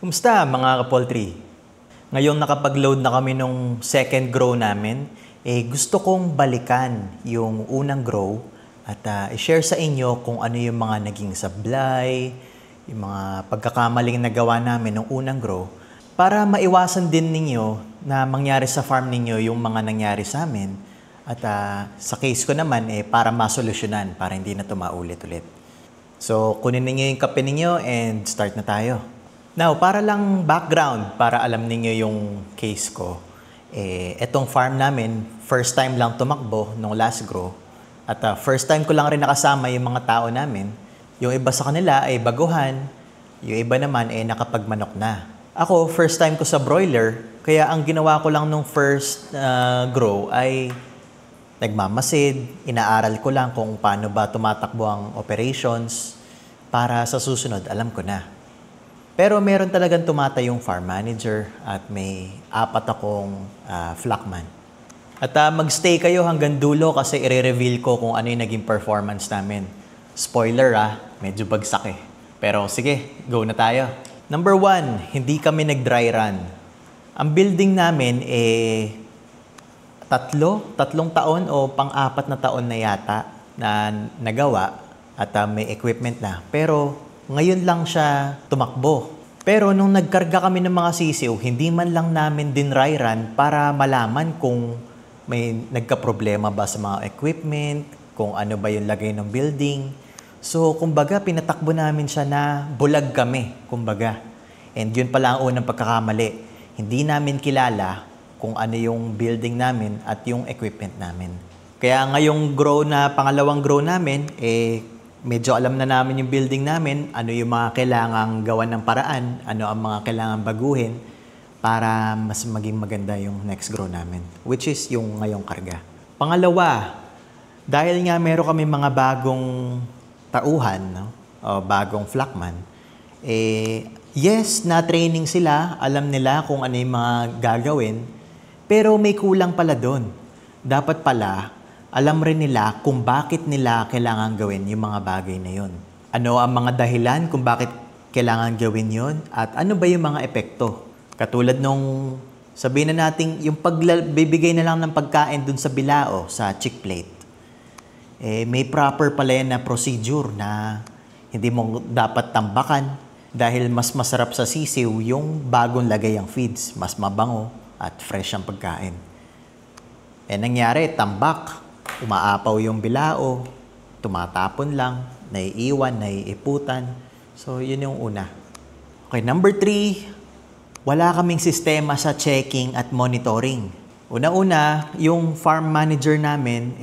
Kumusta mga ka-poultry? Ngayong nakapag-load na kami nung second grow namin, gusto kong balikan yung unang grow at i-share sa inyo kung ano yung mga naging sablay, yung mga pagkakamaling nagawa namin nung unang grow para maiwasan din ninyo na mangyari sa farm ninyo yung mga nangyari sa amin at sa case ko naman para masolusyonan para hindi na ito maulit-ulit. So kunin ninyo yung kape ninyo and start na tayo. Now, para lang background, para alam niyo yung case ko, etong farm namin, first time lang tumakbo nung last grow. At first time ko lang rin nakasama yung mga tao namin. Yung iba sa kanila ay baguhan, yung iba naman ay nakapagmanok na. Ako, first time ko sa broiler, kaya ang ginawa ko lang nung first grow ay nagmamasid, inaaral ko lang kung paano ba tumatakbo ang operations para sa susunod, alam ko na. Pero meron talagang tumatay yung farm manager at may 4 akong flockman. At magstay kayo hanggang dulo kasi i-reveal ko kung ano yung naging performance namin. Spoiler medyo bagsak Pero sige, go na tayo. Number 1, hindi kami nag-dry run. Ang building namin tatlong taon o pang-4 na taon na yata na nagawa at may equipment na. Pero ngayon lang siya tumakbo. Pero nung nagkarga kami ng mga sisiw, hindi man lang namin dinry run para malaman kung may nagka-problema ba sa mga equipment, kung ano ba yung lagay ng building. So, kumbaga, pinatakbo namin siya na bulag kami, kumbaga. And yun pala ang unang pagkakamali. Hindi namin kilala kung ano yung building namin at yung equipment namin. Kaya ngayong pangalawang grow namin, medyo alam na namin yung building namin, ano yung mga kailangang gawan ng paraan, ano ang mga kailangang baguhin para mas maging maganda yung next grow namin, which is yung ngayong karga. Pangalawa, dahil nga meron kami mga bagong tauhan, o bagong flockman, yes, na-training sila, alam nila kung ano yung mga gagawin, pero may kulang pala doon. Dapat pala, alam rin nila kung bakit nila kailangan gawin yung mga bagay na yun. Ano ang mga dahilan kung bakit kailangan gawin yun at ano ba yung mga epekto. Katulad nung sabihin na natin yung pagbibigay na lang ng pagkain dun sa bilao, sa chick plate. May proper pala yan na procedure na hindi mo dapat tambakan dahil mas masarap sa sisiw yung bagong lagay ang feeds. Mas mabango at fresh ang pagkain. Nangyari, tambak. Umaapaw yung bilao, tumatapon lang, naiiwan, naiiputan. So, yun yung una. Okay, number 3, wala kaming sistema sa checking at monitoring. Una-una, yung farm manager namin,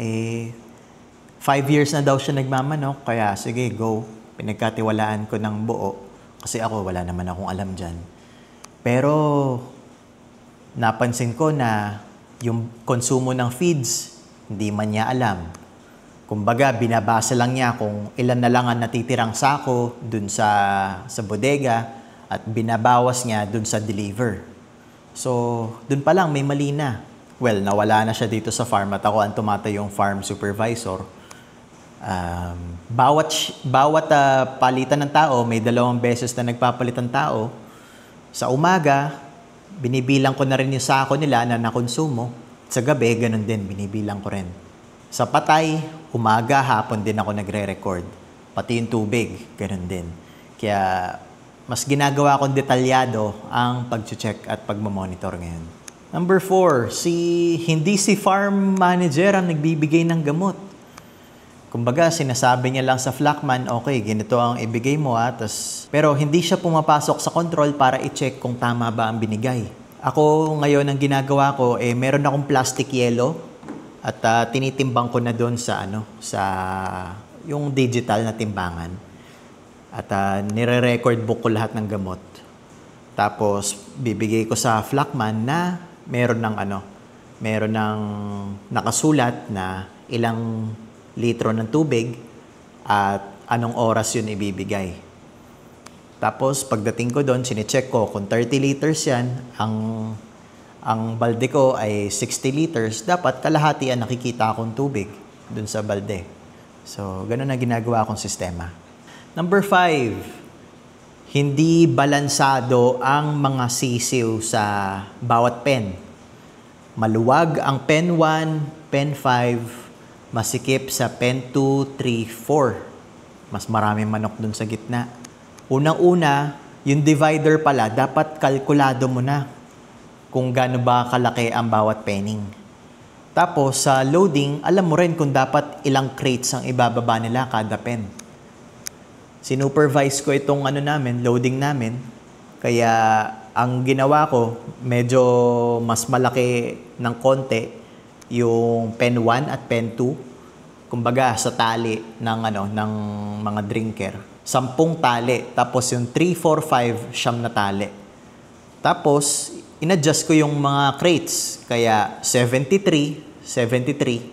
5 years na daw siya nagmamanok, kaya sige, go. Pinagkatiwalaan ko ng buo, kasi ako, wala naman akong alam dyan. Pero, napansin ko na yung konsumo ng feeds, hindi man niya alam. Kumbaga, binabasa lang niya kung ilan na lang ang natitirang sako dun sa bodega at binabawas niya dun sa deliver. So, dun pa lang may mali na. Well, nawala na siya dito sa farm at ako ang tumatay yung farm supervisor. Bawat palitan ng tao, may 2 beses na nagpapalit ng tao. Sa umaga, binibilang ko na rin yung sako nila na nakonsumo. Sa gabi, ganun din, binibilang ko rin. Sa patay, umaga, hapon din ako nagre-record. Pati yung tubig, ganun din. Kaya, mas ginagawa kong detalyado ang pag-check at pag-monitor ngayon. Number 4, hindi si farm manager ang nagbibigay ng gamot. Kumbaga, sinasabi niya lang sa flockman, okay, ganito ang ibigay mo pero hindi siya pumapasok sa control para i-check kung tama ba ang binigay. Ako ngayon ang ginagawa ko meron akong plastic yellow at tinitimbang ko na doon sa yung digital na timbangan. At nire-record book ko lahat ng gamot. Tapos bibigay ko sa flockman na meron ng nakasulat na ilang litro ng tubig at anong oras yun ibibigay. Tapos, pagdating ko doon, sinecheck ko kung 30 liters yan, ang balde ko ay 60 liters, dapat kalahati ang nakikita akong tubig doon sa balde. So, ganun na ginagawa akong sistema. Number 5, Hindi balansado ang mga sisiw sa bawat pen. Maluwag ang pen 1, pen 5, masikip sa pen 2, 3, 4. Mas maraming manok dun sa gitna. Unang-una, yung divider pala, dapat kalkulado mo na kung gaano ba kalaki ang bawat penning. Tapos sa loading, alam mo rin kung dapat ilang crates ang ibababa nila kada pen. Sinupervise ko itong loading namin. Kaya ang ginawa ko, medyo mas malaki ng konti yung pen 1 at pen 2. Kumbaga sa tali ng mga drinker. 10 tali. Tapos yung 3, 4, 5, siyam na tali. Tapos, inadjust ko yung mga crates. Kaya 73, 73,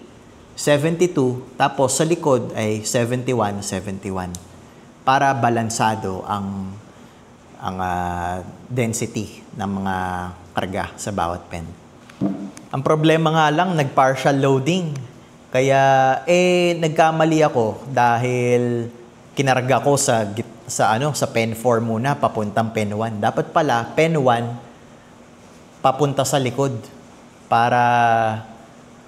72, tapos sa likod ay 71, 71. Para balansado ang density ng mga karga sa bawat pen. Ang problema nga lang, nag-partial loading. Kaya nagkamali ako dahil kinarga ko sa pen 4 muna papuntang pen 1. Dapat pala pen 1 papunta sa likod para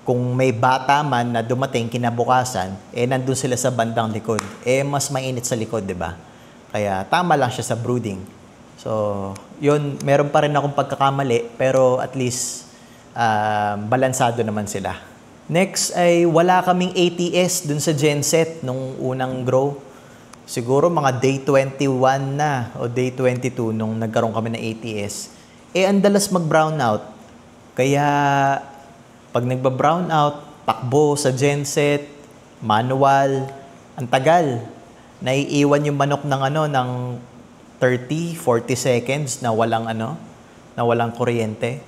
kung may bata man na dumating kinabukasan, nandun sila sa bandang likod. Mas mainit sa likod, di ba? Kaya tama lang siya sa brooding. So, yun, meron pa rin akong pagkakamali, pero at least balansado naman sila. Next ay wala kaming ATS dun sa genset nung unang grow. Siguro mga day 21 na o day 22 nung nagkaroon kami ng ATS. Ang dalas mag-brown out. Kaya pag nagba-brown out, takbo sa genset, manual, ang tagal. Naiiwan yung manok ng 30, 40 seconds na walang kuryente.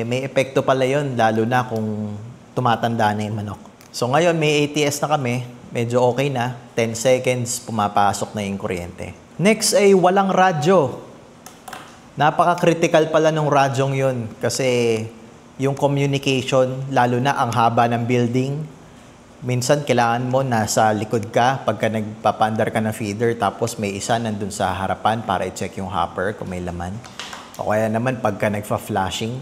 May epekto pala yun, lalo na kung tumatanda na yung manok. So ngayon, may ATS na kami, medyo okay na, 10 seconds, pumapasok na yung kuryente. Next ay walang radyo. Napaka-critical pala ng radyong yun kasi yung communication, lalo na ang haba ng building, minsan kailangan mo nasa likod ka pagka nagpapandar ka ng feeder tapos may isa nandun sa harapan para i-check yung hopper kung may laman. O kaya naman pagka nagfa-flashing.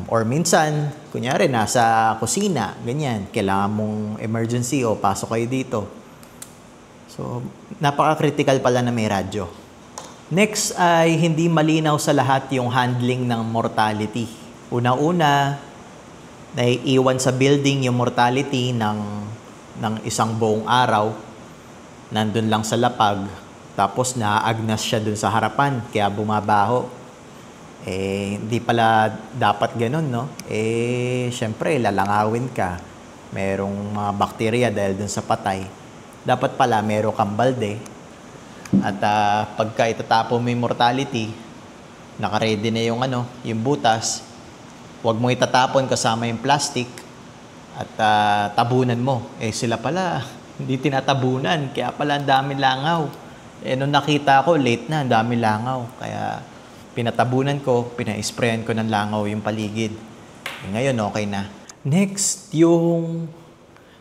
Or minsan, kunyari nasa kusina, ganyan, kailangan mong emergency o pasok kayo dito. So, napaka-critical pala na may radyo. Next ay hindi malinaw sa lahat yung handling ng mortality. Una-una, naiiwan sa building yung mortality ng isang buong araw. Nandun lang sa lapag. Tapos naagnas siya dun sa harapan, kaya bumabaho. Hindi pala dapat ganun, no? Syempre, lalangawin ka. Merong mga bakterya dahil dun sa patay. Dapat pala, meron kang balde. At pagka itatapon mo yung mortality, naka-ready na yung butas. Huwag mo itatapon kasama yung plastic at tabunan mo. Sila pala, hindi tinatabunan. Kaya pala ang dami langaw. Nung nakita ko, late na, ang dami langaw. Kaya pinatabunan ko, pina-sprayan ko ng langaw yung paligid. Ngayon, okay na. Next, yung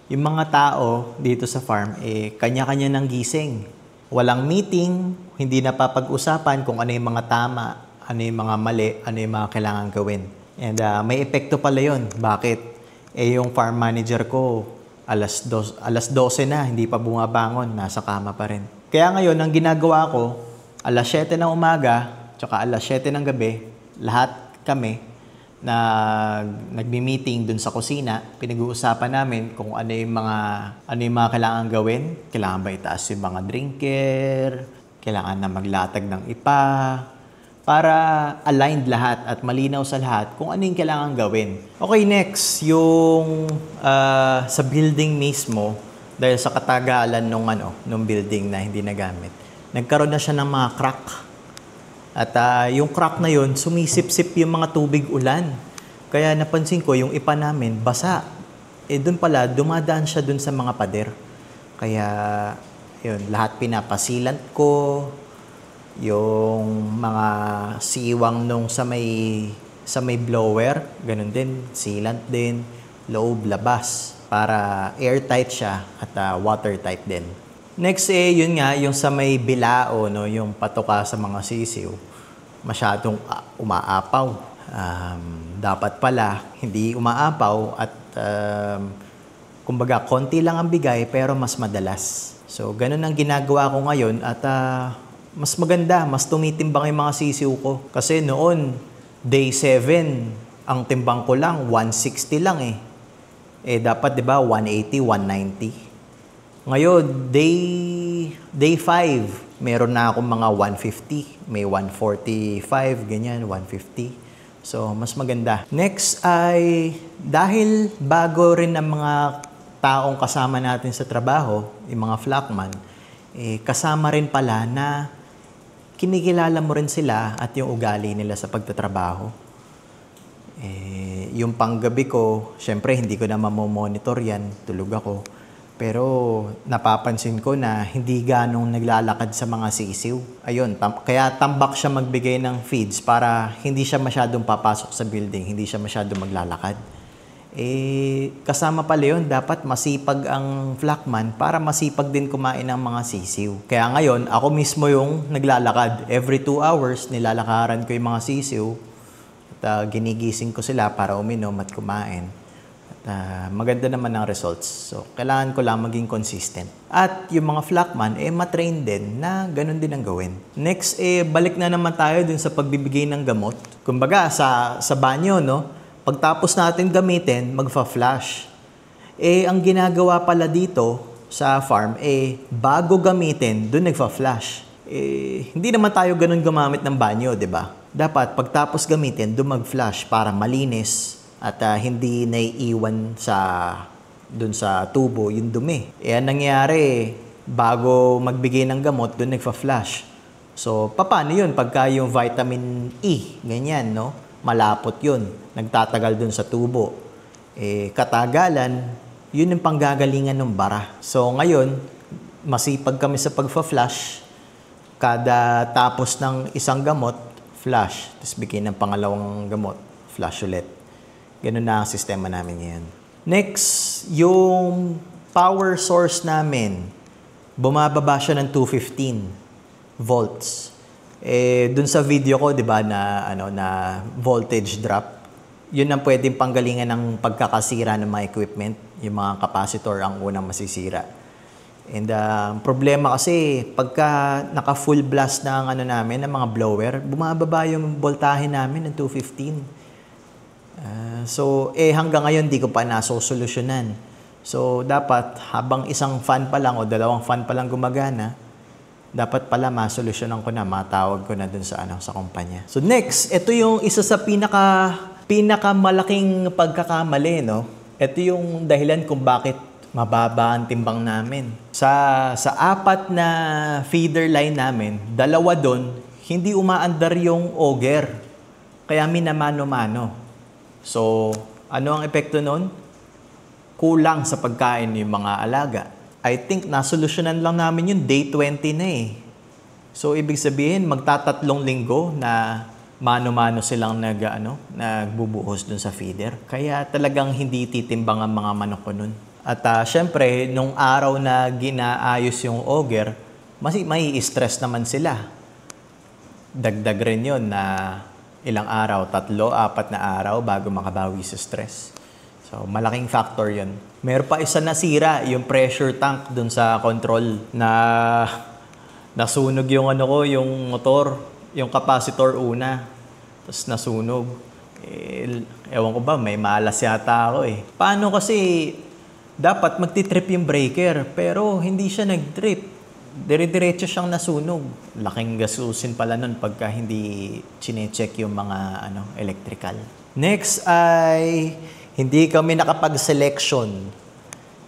mga tao dito sa farm, kanya-kanya ng gising. Walang meeting, hindi napapag-usapan kung ano yung mga tama, ano yung mga mali, ano yung mga kailangan gawin. And may epekto pala yun. Bakit? Yung farm manager ko, alas 12 na, hindi pa bumabangon, nasa kama pa rin. Kaya ngayon, ang ginagawa ko, alas 7 ng umaga, tsaka alas 7 ng gabi, lahat kami, nagmi-meeting dun sa kusina, pinag-uusapan namin kung ano yung mga kailangan gawin. Kailangan ba itaas yung mga drinker? Kailangan na maglatag ng ipa? Para aligned lahat at malinaw sa lahat kung ano yung kailangan gawin. Okay, next, yung sa building mismo, dahil sa katagalan nung building na hindi nagamit, nagkaroon na siya ng mga crack. At yung crack na yun, sumisip-sip yung mga tubig ulan. Kaya napansin ko, yung ipa namin, basa. Doon pala, dumadaan siya dun sa mga pader. Kaya, yun, lahat pinapasilant ko. Yung mga siwang nung sa may blower, ganun din, sealant din, loob, labas, para airtight siya at watertight din. Next yun nga, yung sa may bilao, no, yung patuka sa mga sisiw, masyadong umaapaw. Dapat pala, hindi umaapaw at kumbaga, konti lang ang bigay pero mas madalas. So, ganun ang ginagawa ko ngayon at mas maganda, mas tumitimbang yung mga sisiw ko. Kasi noon, day 7, ang timbang ko lang, 160 lang eh. Dapat, di ba, 180, 190. Ngayon, day 5, meron na akong mga 150. May 145, ganyan, 150. So, mas maganda. Next ay, dahil bago rin ang mga taong kasama natin sa trabaho, yung mga flockman, kasama rin pala na kinikilala mo rin sila at yung ugali nila sa pagtatrabaho. Yung panggabi ko, syempre hindi ko na mamomonitor yan, tulog ako. Pero napapansin ko na hindi ganong naglalakad sa mga sisiw. Ayun, kaya tambak siya magbigay ng feeds para hindi siya masyadong papasok sa building, hindi siya masyadong maglalakad. Kasama pala yun, dapat masipag ang flockman para masipag din kumain ng mga sisiw. Kaya ngayon, ako mismo yung naglalakad. Every 2 hours, nilalakaran ko yung mga sisiw at ginigising ko sila para uminom at kumain. Maganda naman ang results. So, kailangan ko lang maging consistent. At yung mga flockman, matrain din na ganun din ang gawin. Next, balik na naman tayo dun sa pagbibigay ng gamot. Kumbaga, sa banyo, no? Pagtapos natin gamitin, magfa-flush. Ang ginagawa pala dito sa farm, bago gamitin, dun nagfa-flush. Hindi naman tayo ganun gumamit ng banyo, di ba? Dapat, pagtapos gamitin, dun mag-flush para malinis at hindi naiiwan dun sa tubo yung dumi. Ang nangyari, bago magbigay ng gamot, dun nagfa-flush. So, paano yun? Pagka yung vitamin E, ganyan, no? Malapot yun. Nagtatagal dun sa tubo. Katagalan, yun yung panggagalingan ng bara. So, ngayon, masipag kami sa pagfa-flush. Kada tapos ng isang gamot, flush. Tapos bigay ng pangalawang gamot, flush ulit. Ganun na ang sistema namin ngayon. Next, yung power source namin, bumababa siya ng 215 volts. Dun sa video ko, 'di ba, na voltage drop. 'Yun ang pwedeng panggalingan ng pagkakasira ng mga equipment, yung mga capacitor ang unang masisira. And problema kasi pagka naka-full blast ng namin, ng mga blower, bumababa yung voltahe namin ng 215. So, hanggang ngayon di ko pa nasosolusyonan. So, dapat habang isang fan pa lang o dalawang fan pa lang gumagana, dapat pala masolusyonan ko na, matawag ko na dun sa kumpanya. So, next, ito yung isa sa pinakamalaking pagkakamali, no? Ito yung dahilan kung bakit mababa ang timbang namin. Sa 4 na feeder line namin, 2 doon, hindi umaandar yung auger. Kaya minamano-mano. So, ano ang epekto nun? Kulang sa pagkain yung mga alaga. I think nasolusyonan lang namin yun day 20 na eh. So, ibig sabihin, magtatatlong linggo na mano-mano silang nagbubuhos dun sa feeder. Kaya talagang hindi titimbang ang mga manok ko nun. At syempre, nung araw na ginaayos yung auger, may stress naman sila. Dagdag rin yun na ilang araw, 3, 4 na araw bago makabawi sa stress. So, malaking factor yun. Meron pa isa nasira, yung pressure tank dun sa control na nasunog yung yung motor, yung capacitor una. Tapos nasunog. Ewan ko ba, may malas yata ako eh. Paano kasi dapat magti-trip yung breaker, pero hindi siya nag-trip. Dire-diretso siyang nasunog. Laking gasusin pala nun pagka hindi chine-check yung mga electrical. Next ay hindi kami nakapag-selection.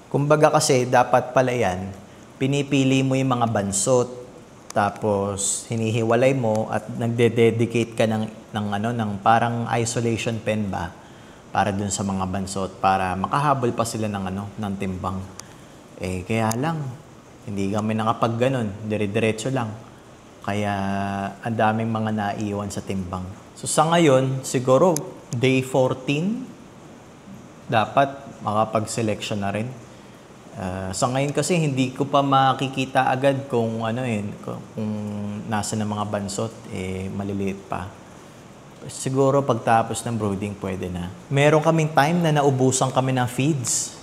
Kumbaga kasi dapat pala yan, pinipili mo yung mga bansot, tapos hinihiwalay mo at nagde-dedicate ka ng parang isolation pen ba para dun sa mga bansot para makahabol pa sila ng timbang. Kaya lang hindi kami nakapag-ganon, dire-diretso lang. Kaya ang daming mga naiiwan sa timbang. So sa ngayon, siguro day 14, dapat makapag-selection na rin. Sa ngayon kasi hindi ko pa makikita agad kung kung nasa ng mga bansot, maliliit pa. Siguro pagtapos ng brooding pwede na. Meron kaming time na naubusan kami ng feeds.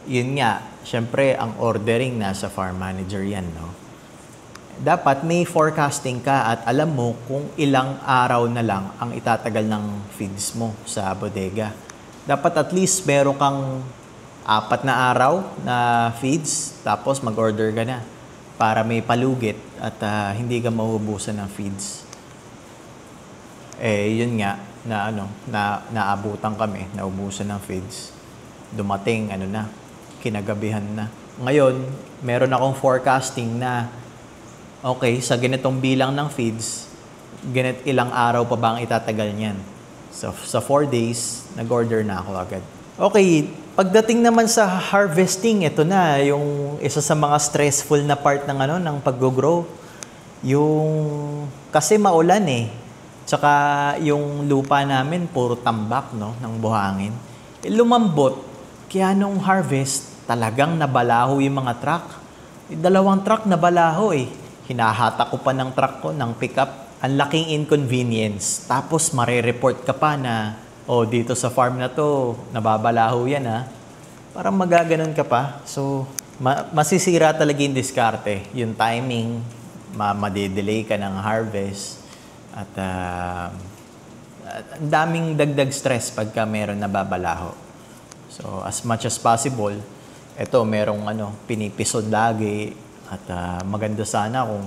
Yun nga, syempre ang ordering nasa farm manager yan, no? Dapat may forecasting ka at alam mo kung ilang araw na lang ang itatagal ng feeds mo sa bodega. Dapat at least meron kang 4 na araw na feeds, tapos mag-order ka na para may palugit at hindi ka mauubusan ng feeds. Yun nga, naabutan kami, naubusan ng feeds. Dumating, kinagabihan na. Ngayon, meron akong forecasting na, okay, sa ganitong bilang ng feeds, ilang araw pa ba ang itatagal niyan? So, sa 4 days, nag-order na ako agad. Okay, pagdating naman sa harvesting, ito na, yung isa sa mga stressful na part ng pag-grow. Kasi maulan Tsaka yung lupa namin, puro tambak, no, ng buhangin. Lumambot, kaya nung harvest, talagang nabalaho yung mga truck. 2 truck nabalaho Hinahata ko pa ng truck ko, ng pickup. Ang laking inconvenience. Tapos marereport ka pa na, dito sa farm na to, nababalaho yan Parang magaganon ka pa. So, masisira talaga yung diskarte. Yung timing, madedelay ka ng harvest. At ang daming dagdag stress pagka meron nababalaho. So, as much as possible, merong pinipisod lagi. At maganda sana kung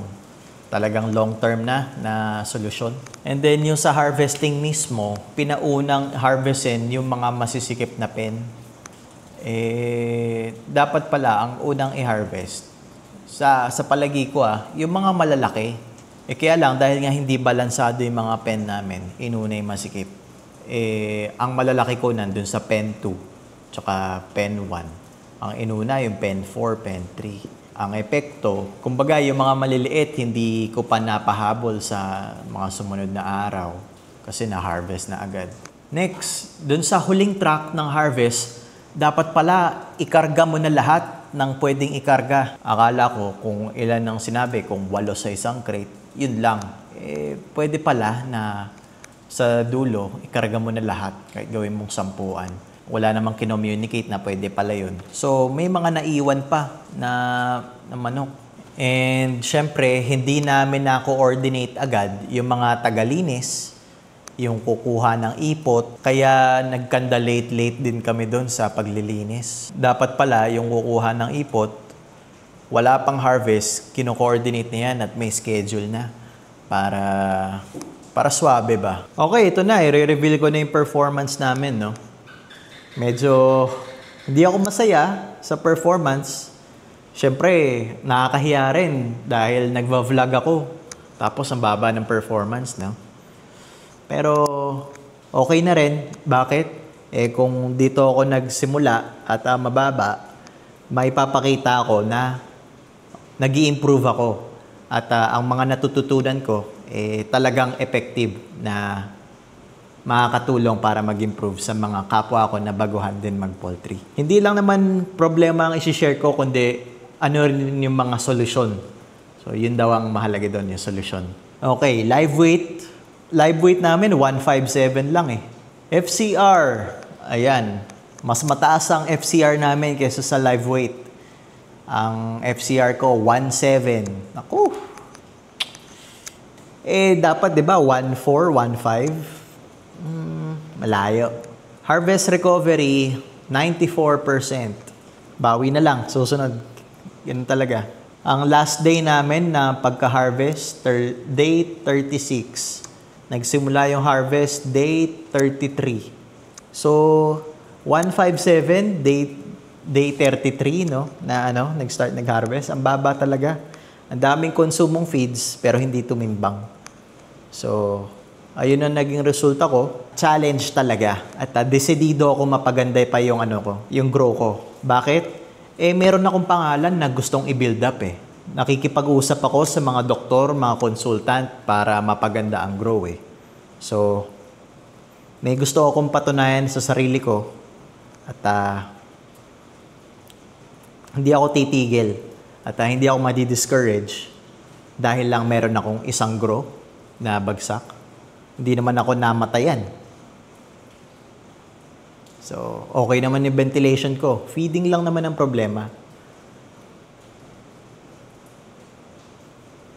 talagang long-term na solusyon. And then yung sa harvesting mismo, pinaunang harvestin yung mga masisikip na pen. Dapat pala ang unang i-harvest. Sa palagi ko yung mga malalaki. Kaya lang dahil nga hindi balansado yung mga pen namin, inuna yung masikip. Ang malalaki ko nandun sa pen 2, tsaka pen 1. Ang inuna yung pen 4, pen 3. Ang epekto, kumbaga yung mga maliliit, hindi ko pa napahabol sa mga sumunod na araw kasi na-harvest na agad. Next, dun sa huling track ng harvest, dapat pala ikarga mo na lahat ng pwedeng ikarga. Akala ko kung ilan ang sinabi, kung 8 sa isang crate, yun lang. Pwede pala na sa dulo, ikarga mo na lahat kahit gawin mong 10. Wala namang kinommunicate na pwede pala yun. So, may mga naiwan pa na manok. And, syempre, hindi namin na-coordinate agad yung mga tagalinis, yung kukuha ng ipot. Kaya, nagkanda-late din kami doon sa paglilinis. Dapat pala, yung kukuha ng ipot, wala pang harvest, kino-coordinate na yan at may schedule na para swabe ba. Okay, ito na. I-reveal ko na yung performance namin, no? Medyo hindi ako masaya sa performance. Siyempre, nakakahiya rin dahil nagva-vlog ako. Tapos ang baba ng performance, no? Pero okay na rin. Bakit? Kung dito ako nagsimula at mababa, may papakita ako na nag-i-improve ako. At ang mga natututunan ko, talagang effective na makakatulong para mag-improve sa mga kapwa ko na baguhan din mag-poultry. Hindi lang naman problema ang isi-share ko, kundi ano rin yung mga solusyon. So, yun daw ang mahalaga doon, yung solusyon. Okay, live weight. Live weight namin, 157 lang FCR, ayan. Mas mataas ang FCR namin kaysa sa live weight. Ang FCR ko, 1.7. Naku! Dapat, di ba, 1.4, 1.5? Malayo. Harvest recovery, 94%. Bawi na lang, susunod. Ganun talaga. Ang last day namin na pagka-harvest, day 36. Nagsimula yung harvest, day 33. So, 157, day 33, no? Na nag-start nag-harvest. Ang baba talaga. Ang daming konsumong feeds, pero hindi tumimbang. So, ayun ang naging resulta ko. Challenge talaga. At desidido ako mapaganday pa yung yung grow ko. Bakit? Meron akong pangalan na gustong i-build up Nakikipag-usap ako sa mga doktor, mga consultant para mapaganda ang grow So, may gusto akong patunayan sa sarili ko At hindi ako titigil at hindi ako madi-discourage dahil lang meron akong isang grow na bagsak. Hindi naman ako namatayan. So, okay naman yung ventilation ko. Feeding lang naman ang problema.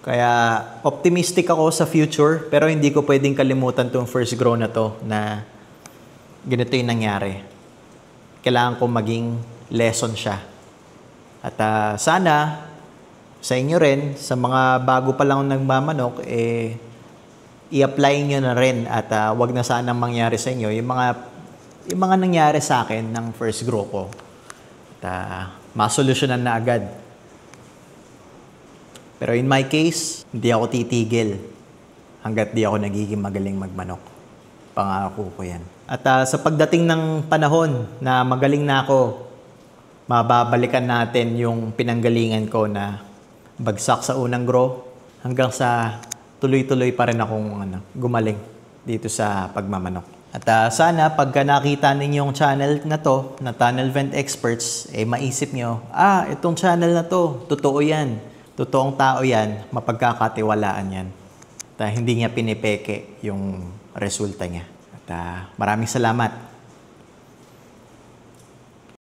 Kaya optimistic ako sa future, pero hindi ko pwedeng kalimutan tong first grow na to na ganito yung nangyari. Kailangan ko maging lesson siya. At sana sa inyo rin, sa mga bago pa lang nagmamanok, i-apply nyo na rin at wag na sanang mangyari sa inyo yung mga nangyari sa akin ng first grow ko. At masolusyonan na agad. Pero in my case, hindi ako titigil hanggat di ako nagiging magaling magmanok. Pangako ko yan. At sa pagdating ng panahon na magaling na ako, mababalikan natin yung pinanggalingan ko na bagsak sa unang grow hanggang sa tuloy-tuloy pa rin akong gumaling dito sa pagmamanok. At sana pagka nakita ninyong channel na to, na Tunnel Vent Experts, maisip nyo, itong channel na to, totoo yan. Totoong tao yan, mapagkakatiwalaan yan. At hindi niya pinipeke yung resulta niya. At maraming salamat.